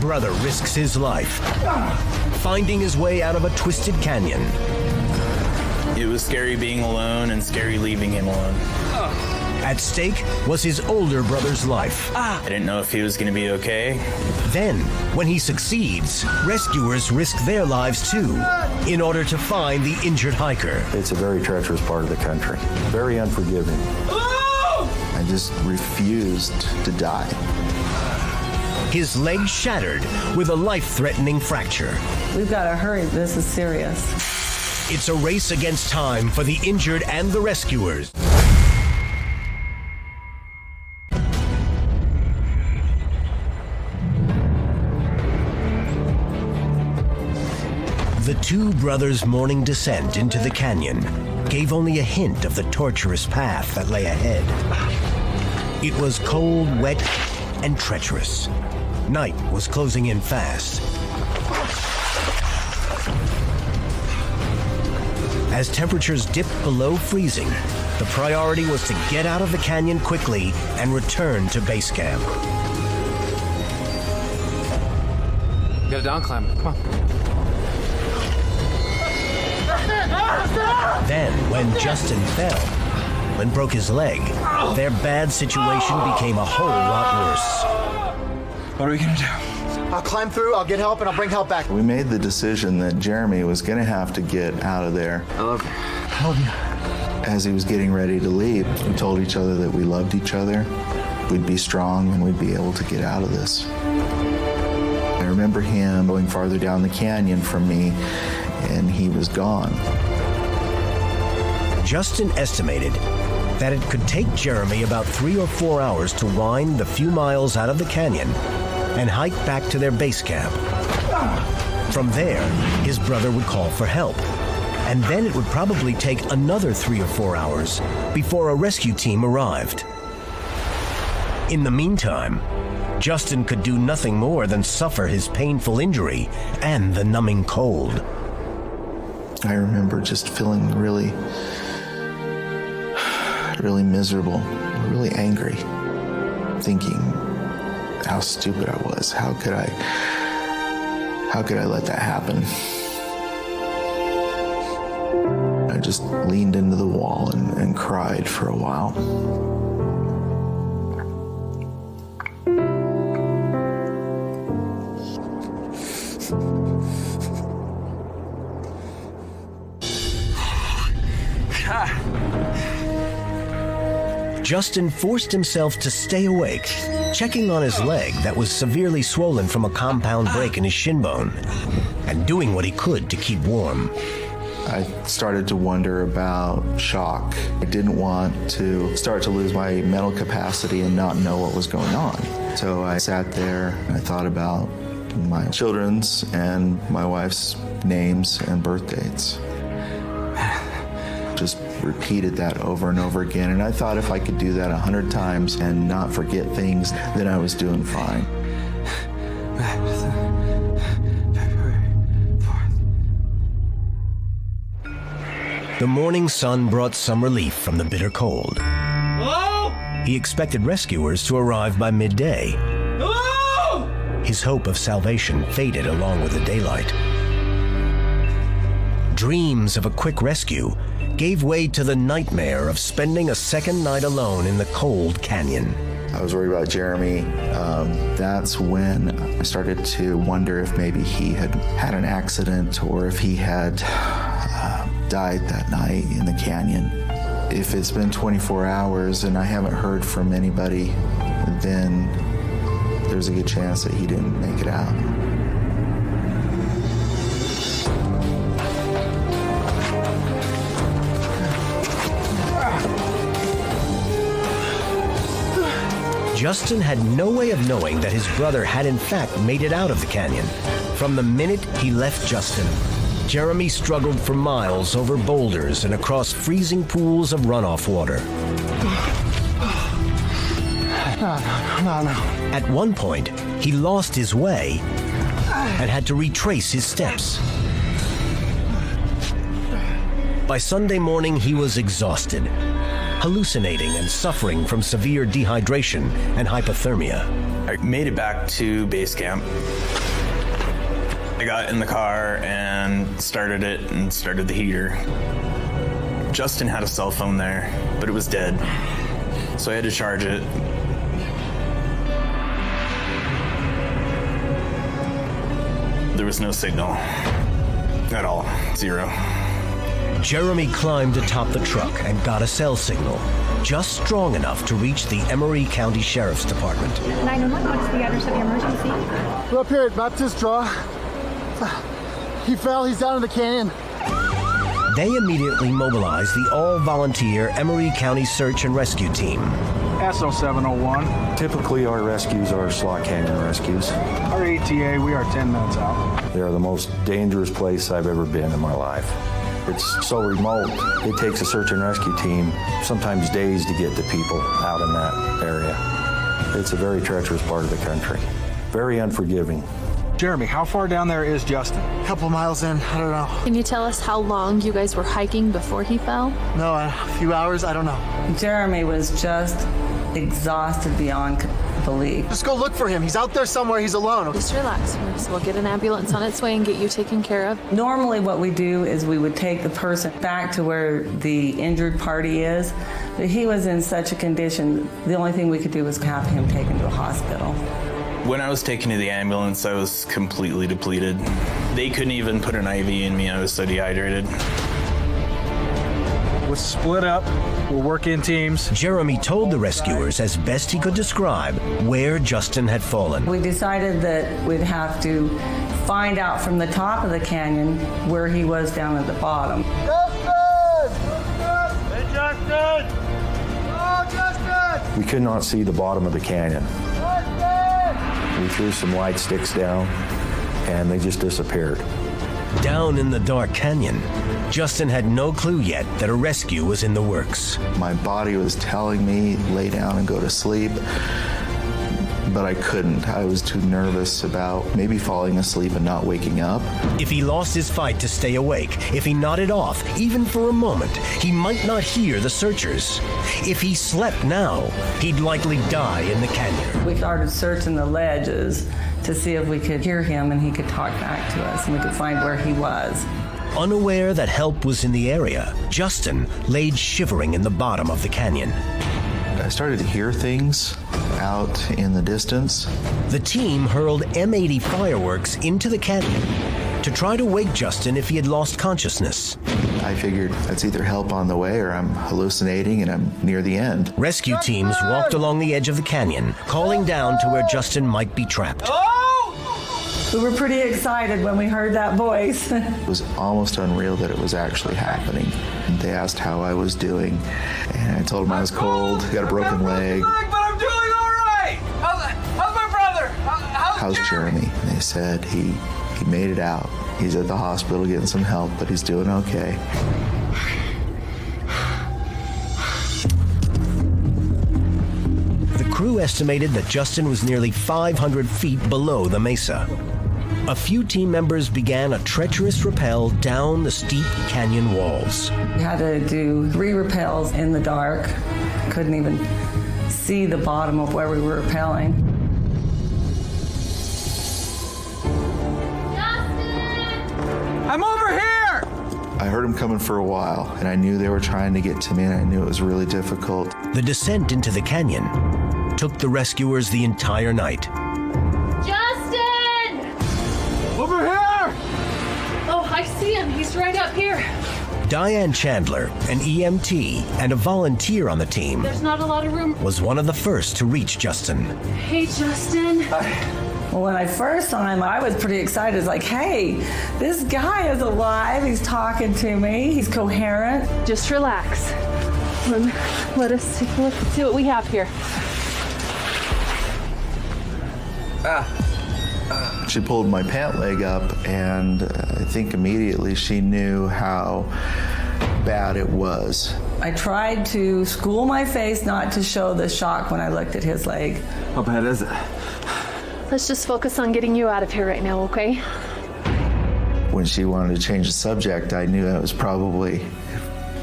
brother risks his life, finding his way out of a twisted canyon. It was scary being alone and scary leaving him alone. At stake was his older brother's life. I didn't know if he was going to be okay. Then, when he succeeds, rescuers risk their lives too, in order to find the injured hiker. It's a very treacherous part of the country, very unforgiving. I just refused to die. His leg shattered with a life-threatening fracture. We've got to hurry. This is serious. It's a race against time for the injured and the rescuers. The two brothers' morning descent into the canyon gave only a hint of the torturous path that lay ahead. It was cold, wet, and treacherous. Night was closing in fast. As temperatures dipped below freezing, the priority was to get out of the canyon quickly and return to base camp. You got a down climb. Come on. Then, when Justin fell and broke his leg, their bad situation became a whole lot worse. What are we gonna do? I'll climb through, I'll get help, and I'll bring help back. We made the decision that Jeremy was going to have to get out of there. I love you. I love you. As he was getting ready to leave, we told each other that we loved each other, we'd be strong, and we'd be able to get out of this. I remember him going farther down the canyon from me, and he was gone. Justin estimated that it could take Jeremy about 3 or 4 hours to wind the few miles out of the canyon and hike back to their base camp. From there, his brother would call for help, and then it would probably take another 3 or 4 hours before a rescue team arrived. In the meantime, Justin could do nothing more than suffer his painful injury and the numbing cold. I remember just feeling really miserable, really angry, thinking how stupid I was. How could I let that happen? I just leaned into the wall and cried for a while. Justin forced himself to stay awake, checking on his leg that was severely swollen from a compound break in his shin bone, and doing what he could to keep warm. I started to wonder about shock. I didn't want to start to lose my mental capacity and not know what was going on. So I sat there and I thought about my children's and my wife's names and birth dates. Just repeated that over and over again. And I thought if I could do that 100 times and not forget things, then I was doing fine. The morning sun brought some relief from the bitter cold. Hello? He expected rescuers to arrive by midday. Hello? His hope of salvation faded along with the daylight. Dreams of a quick rescue gave way to the nightmare of spending a second night alone in the cold canyon. I was worried about Jeremy. That's when I started to wonder if maybe he had had an accident or if he had died that night in the canyon. If it's been 24 hours and I haven't heard from anybody, then there's a good chance that he didn't make it out. Justin had no way of knowing that his brother had in fact made it out of the canyon. From the minute he left Justin, Jeremy struggled for miles over boulders and across freezing pools of runoff water. No. At one point, he lost his way and had to retrace his steps. By Sunday morning, he was exhausted, hallucinating and suffering from severe dehydration and hypothermia. I made it back to base camp. I got in the car and started it and started the heater. Justin had a cell phone there, but it was dead, so I had to charge it. There was no signal at all, zero. Jeremy climbed atop the truck and got a cell signal, just strong enough to reach the Emery County Sheriff's Department. 911, what's the address of the emergency? We're up here at Baptist Draw. He fell. He's down in the canyon. They immediately mobilized the all-volunteer Emery County Search and Rescue Team. SO701. Typically, our rescues are slot canyon rescues. Our ETA, we are 10 minutes out. They're the most dangerous place I've ever been in my life. It's so remote, it takes a search and rescue team sometimes days to get the people out in that area. It's a very treacherous part of the country. Very unforgiving. Jeremy, how far down there is Justin? A couple miles in. I don't know. Can you tell us how long you guys were hiking before he fell? No, a few hours. I don't know. Jeremy was just exhausted beyond belief. Just go look for him. He's out there somewhere. He's alone. Just relax, Reas. We'll get an ambulance on its way and get you taken care of. Normally what we do is we would take the person back to where the injured party is, but he was in such a condition, the only thing we could do was have him taken to the hospital. When I was taken to the ambulance, I was completely depleted. They couldn't even put an IV in me. I was so dehydrated. We'll split up. We'll work in teams. Jeremy told the rescuers, as best he could describe, where Justin had fallen. We decided that we'd have to find out from the top of the canyon where he was down at the bottom. Hey, Justin! Oh, Justin! We could not see the bottom of the canyon. We threw some light sticks down, and they just disappeared. Down in the dark canyon, Justin had no clue yet that a rescue was in the works. My body was telling me, lay down and go to sleep, but I couldn't. I was too nervous about maybe falling asleep and not waking up. If he lost his fight to stay awake, if he nodded off, even for a moment, he might not hear the searchers. If he slept now, he'd likely die in the canyon. We started searching the ledges to see if we could hear him and he could talk back to us and we could find where he was. Unaware that help was in the area, Justin laid shivering in the bottom of the canyon. I started to hear things out in the distance. The team hurled M80 fireworks into the canyon to try to wake Justin if he had lost consciousness. I figured that's either help on the way or I'm hallucinating and I'm near the end. Rescue teams walked along the edge of the canyon, calling down to where Justin might be trapped. We were pretty excited when we heard that voice. It was almost unreal that it was actually happening. And they asked how I was doing, and I told them I was cold, got a broken leg. But I'm doing all right. How's my brother? How's Jeremy? And they said he made it out. He's at the hospital getting some help, but he's doing okay. The crew estimated that Justin was nearly 500 feet below the mesa. A few team members began a treacherous rappel down the steep canyon walls. We had to do 3 rappels in the dark. Couldn't even see the bottom of where we were rappelling. I'm over here. I heard them coming for a while, and I knew they were trying to get to me, and I knew it was really difficult. The descent into the canyon took the rescuers the entire night. Justin! Over here. Oh, I see him. He's right up here. Diane Chandler, an EMT and a volunteer on the team, There's not a lot of room. was one of the first to reach Justin. Hey, Justin. Well, when I first saw him, I was pretty excited. It's like, hey, this guy is alive. He's talking to me. He's coherent. Just relax. Let us take a look and see what we have here. She pulled my pant leg up, and I think immediately she knew how bad it was. I tried to school my face not to show the shock when I looked at his leg. How bad is it? Let's just focus on getting you out of here right now, okay? When she wanted to change the subject, I knew it was probably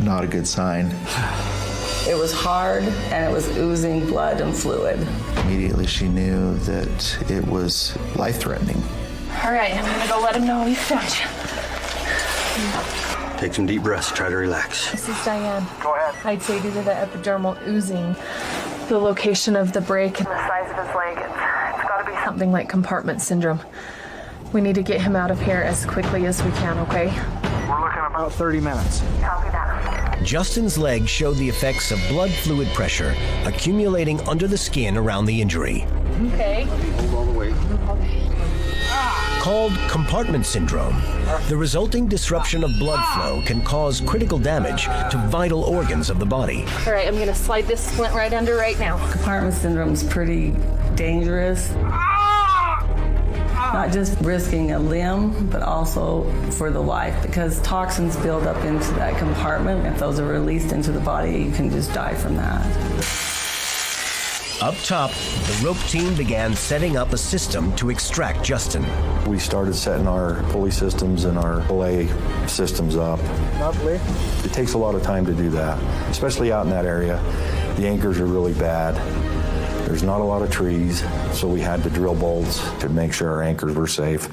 not a good sign. It was hard, and it was oozing blood and fluid. Immediately she knew that it was life-threatening. All right, I'm gonna go let him know we found you. Take some deep breaths, try to relax. This is Diane. Go ahead. I'd say due to the epidermal oozing, the location of the break and the size of his leg, it's gotta be something like compartment syndrome. We need to get him out of here as quickly as we can, okay? We're looking at about 30 minutes. Copy that. Justin's leg showed the effects of blood fluid pressure accumulating under the skin around the injury. Okay. Hold all the way. Called compartment syndrome, the resulting disruption of blood flow can cause critical damage to vital organs of the body. All right, I'm gonna slide this splint right under right now. Compartment syndrome is pretty dangerous. Not just risking a limb, but also for the life, because toxins build up into that compartment. If those are released into the body, you can just die from that. Up top, the rope team began setting up a system to extract Justin. We started setting our pulley systems and our belay systems up. Lovely. It takes a lot of time to do that, especially out in that area. The anchors are really bad. There's not a lot of trees, so we had to drill bolts to make sure our anchors were safe.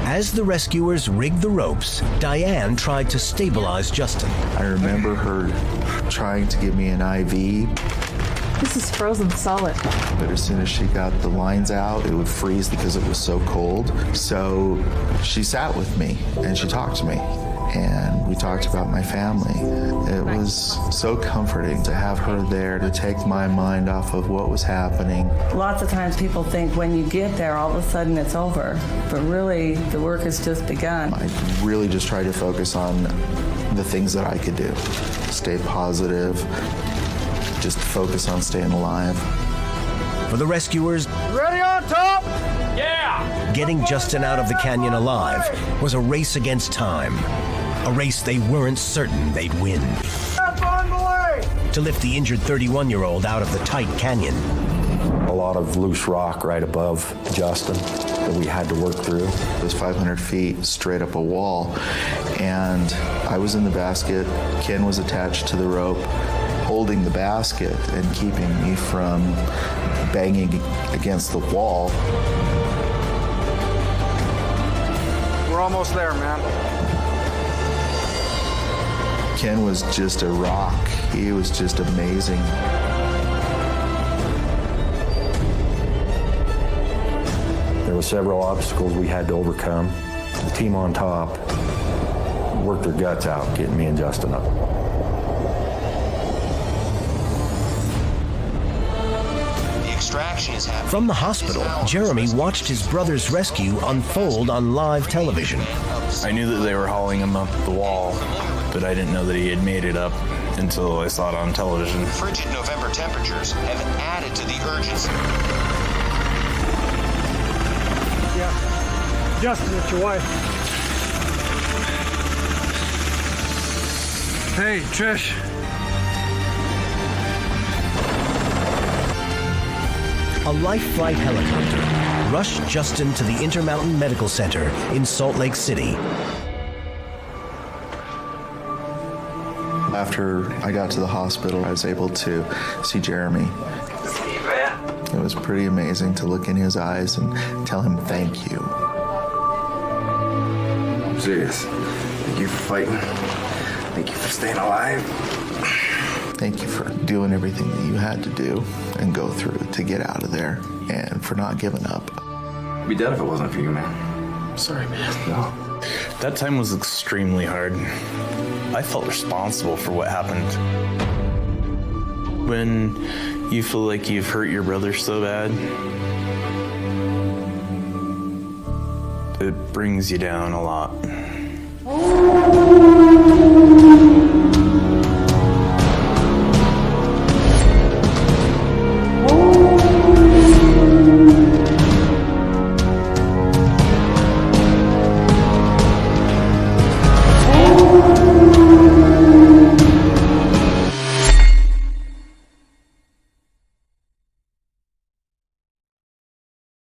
As the rescuers rigged the ropes, Diane tried to stabilize Justin. I remember her trying to give me an IV, This is frozen solid. but as soon as she got the lines out, it would freeze because it was so cold. So she sat with me and she talked to me. And we talked about my family. It was so comforting to have her there to take my mind off of what was happening. Lots of times people think when you get there, all of a sudden it's over. But really, the work has just begun. I really just tried to focus on the things that I could do. Stay positive, just focus on staying alive. For the rescuers, Ready on top? Yeah! getting Justin out of the canyon alive was a race against time. A race they weren't certain they'd win. Up on the way! To lift the injured 31-year-old out of the tight canyon. A lot of loose rock right above Justin that we had to work through. It was 500 feet straight up a wall, and I was in the basket. Ken was attached to the rope, holding the basket and keeping me from banging against the wall. We're almost there, man. Ken was just a rock. He was just amazing. There were several obstacles we had to overcome. The team on top worked their guts out getting me and Justin up. From the hospital, Jeremy watched his brother's rescue unfold on live television. I knew that they were hauling him up the wall, but I didn't know that he had made it up until I saw it on television. Frigid November temperatures have added to the urgency. Yeah. Justin, it's your wife. Hey, Trish. A life flight helicopter rushed Justin to the Intermountain Medical Center in Salt Lake City. After I got to the hospital, I was able to see Jeremy. It was pretty amazing to look in his eyes and tell him thank you. I'm serious. Thank you for fighting. Thank you for staying alive. Thank you for doing everything that you had to do and go through to get out of there, and for not giving up. I'd be dead if it wasn't for you, man. Sorry, man. No. That time was extremely hard. I felt responsible for what happened. When you feel like you've hurt your brother so bad, it brings you down a lot.